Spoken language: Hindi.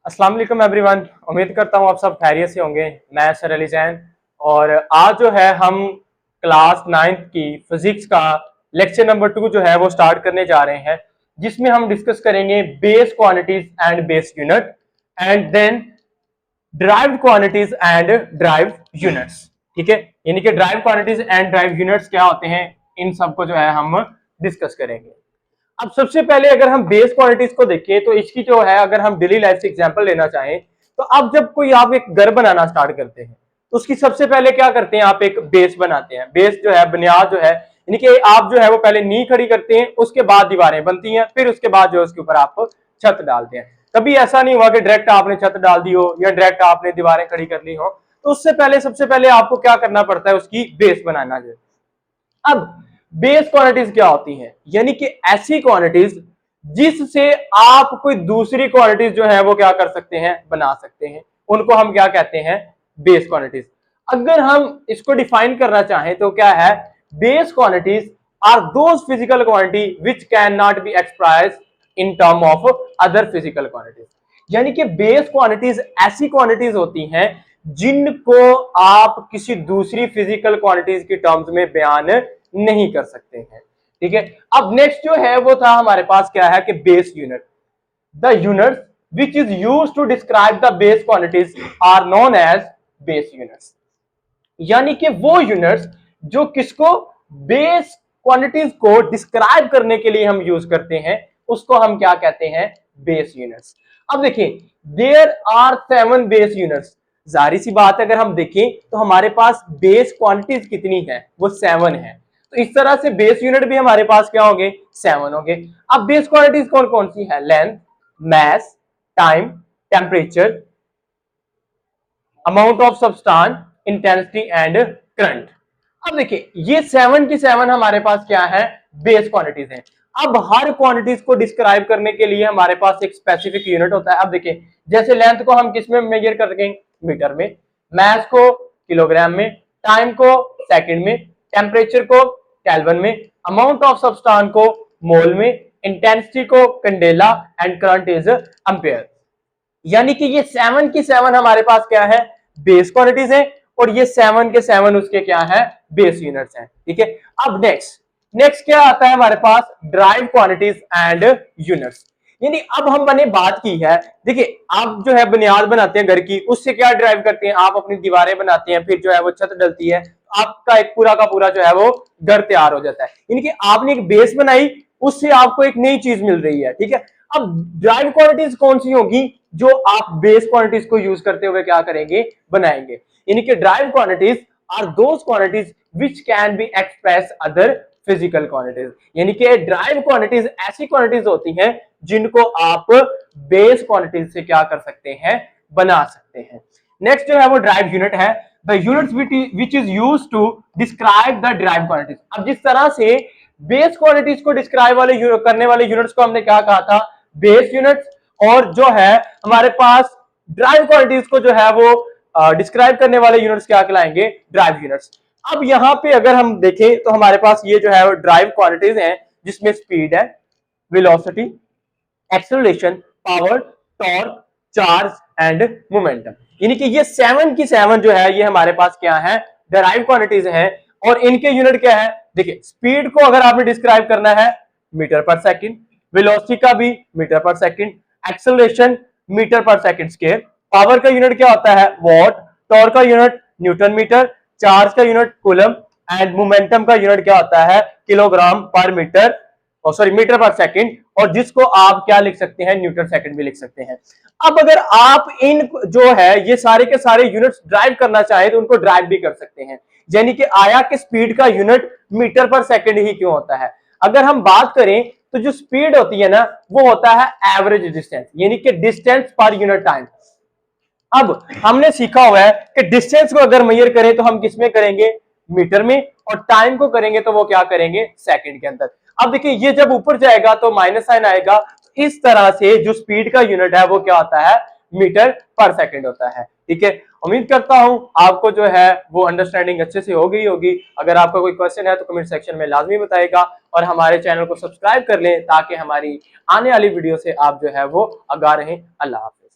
अस्सलाम वालेकुम एवरीवन। उम्मीद करता हूँ आप सब खैरियत से होंगे। मैं सर अली जैन और आज जो है हम क्लास 9th की फिजिक्स का लेक्चर नंबर 2 जो है वो स्टार्ट करने जा रहे हैं, जिसमें हम डिस्कस करेंगे base quantities and base unit and then derived quantities and derived units. ठीक है, यानी कि derived quantities and derived units क्या होते हैं, इन सबको जो है हम डिस्कस करेंगे। अब सबसे पहले अगर हम बेस क्वांटिटीज को देखें तो इसकी जो है, अगर हम डेली लाइफ से एग्जांपल लेना चाहें तो अब जब कोई आप एक घर बनाना स्टार्ट करते हैं तो उसकी सबसे पहले क्या करते हैं, आप एक बेस बनाते हैं। बेस जो है, बुनियाद जो है, यानी कि आप जो है वो पहले नींव खड़ी करते हैं, उसके बाद दीवारें बनती हैं, फिर उसके बाद जो है उसके ऊपर आप छत डालते हैं। कभी ऐसा नहीं हुआ कि डायरेक्ट आपने छत डाल दी हो या डायरेक्ट आपने दीवारें खड़ी कर ली हो। तो उससे पहले सबसे पहले आपको क्या करना पड़ता है, उसकी बेस बनाना जो है। अब बेस क्वांटिटीज क्या होती हैं, यानी कि ऐसी क्वांटिटीज जिससे आप कोई दूसरी क्वांटिटीज जो है वो क्या कर सकते हैं, बना सकते हैं, उनको हम क्या कहते हैं, बेस क्वांटिटीज। अगर हम इसको डिफाइन करना चाहें तो क्या है, base quantities are those physical quantity which can not be expressed in term of other physical quantities. यानी कि बेस क्वांटिटीज ऐसी क्वांटिटीज होती हैं जिनको आप किसी दूसरी फिजिकल क्वांटिटीज की टर्म्स में बयान नहीं कर सकते हैं। ठीक है, अब नेक्स्ट जो है वो था हमारे पास क्या है कि base unit. The units which is used to describe the base quantities are known as base units. यानी कि वो यूनिट्स जो किसको, बेस क्वांटिटीज को डिस्क्राइब करने के लिए हम यूज करते हैं, उसको हम क्या कहते हैं, बेस यूनिट्स। अब देखिए, देयर आर 7 बेस यूनिट्स। जाहिर सी बात है, अगर हम देखें तो हमारे पास बेस क्वांटिटीज कितनी है, वो 7 है। तो इस तरह से बेस यूनिट भी हमारे पास क्या होंगे, 7 होंगे। अब बेस क्वांटिटीज कौन कौन सी है, length, mass, time, temperature, amount of substance, intensity and current. अब देखिए, ये 7 की 7 हमारे पास क्या है, बेस क्वांटिटीज हैं। अब हर क्वांटिटीज को डिस्क्राइब करने के लिए हमारे पास एक स्पेसिफिक यूनिट होता है। अब देखिए, जैसे लेंथ को हम किस में मेजर कर सकेंगे, मीटर में, मास को किलोग्राम में, टाइम को सेकंड में, टेम्परेचर को केल्विन में, अमाउंट ऑफ सब्सटेंस को मोल में, इंटेंसिटी को candela and current is ampere. यानी कि ये 7 की 7 हमारे पास क्या है, बेस क्वांटिटीज है, और ये 7 के 7 उसके क्या है, बेस यूनिट्स हैं। ठीक है, अब नेक्स्ट क्या आता है हमारे पास, ड्राइव क्वांटिटीज एंड यूनिट्स। यानी अब हम मैंने बात की है, देखिए आप जो है बुनियाद बनाते हैं घर की, उससे क्या ड्राइव करते हैं, आप अपनी दीवारें बनाते हैं, फिर जो है वो छत डलती है, आपका एक पूरा का पूरा जो है वो घर तैयार हो जाता है। यानी कि आपने एक बेस बनाई, उससे आपको एक नई चीज मिल रही है। ठीक है, अब ड्राइव क्वांटिटीज कौन सी होगी, जो आप बेस क्वांटिटीज को यूज करते हुए क्या करेंगे, बनाएंगे। यानी कि derive quantities are those quantities which can be express other physical quantities. यानी कि ड्राइव क्वांटिटीज ऐसी क्वांटिटीज होती हैं जिनको आप बेस क्वांटिटीज से क्या कर सकते हैं, बना सकते हैं। नेक्स्ट जो है वो ड्राइव यूनिट है, the units which is used to describe the derive quantities. अब जिस तरह से बेस क्वांटिटीज को डिस्क्राइब करने वाले यूनिट्स को हमने क्या कहा था, बेस यूनिट्स, और जो है हमारे पास ड्राइव क्वांटिटीज को जो है वो डिस्क्राइब करने वाले यूनिट्स क्या कहलाएंगे, ड्राइव यूनिट्स। अब यहां पे अगर हम देखें तो हमारे पास ये जो है वो ड्राइव क्वांटिटीज हैं, जिसमें स्पीड है, velocity, acceleration, power, torque, charge and momentum. यानी कि ये 7 की 7 जो है ये हमारे पास क्या है, ड्राइव क्वांटिटीज हैं, और इनके यूनिट क्या है। देखिए, स्पीड को अगर आपने डिस्क्राइब करना है, मीटर पर सेकंड, वेलोसिटी का भी मीटर पर सेकंड, एक्सेलरेशन मीटर पर सेकंड स्क्वायर, पावर का यूनिट क्या होता है, वॉट, टॉर्क का यूनिट न्यूटन मीटर, चार्ज का यूनिट कूलम एंड मोमेंटम का यूनिट क्या होता है, किलोग्राम पर मीटर, सॉरी मीटर पर सेकंड, और जिसको आप क्या लिख सकते हैं, न्यूटन सेकंड भी लिख सकते हैं। अब अगर आप इन जो है ये सारे के सारे यूनिट्स ड्राइव करना चाहें तो उनको ड्राइव भी कर सकते हैं। यानी कि आया कि स्पीड का यूनिट मीटर पर सेकंड ही क्यों होता है। अगर हम बात करें तो जो स्पीड होती है ना, वो होता है एवरेज डिस्टेंस, यानी कि डिस्टेंस पर यूनिट टाइम। अब हमने सीखा हुआ है कि डिस्टेंस को अगर मेजर करें तो हम किसमें करेंगे, मीटर में, और टाइम को करेंगे तो वो क्या करेंगे, सेकंड के अंदर। अब देखिए, ये जब ऊपर जाएगा तो माइनस साइन आएगा, तो इस तरह से जो स्पीड का यूनिट है वो क्या होता है, मीटर पर सेकंड होता है। ठीक है, उम्मीद करता हूं आपको जो है वो अंडरस्टैंडिंग अच्छे से हो गई होगी। अगर आपका कोई क्वेश्चन है तो कमेंट सेक्शन में लाजमी बताएगा, और हमारे चैनल को सब्सक्राइब कर लें ताकि हमारी आने वाली वीडियो से आप जो है वो आगाह रहें। अल्लाह हाफिज़।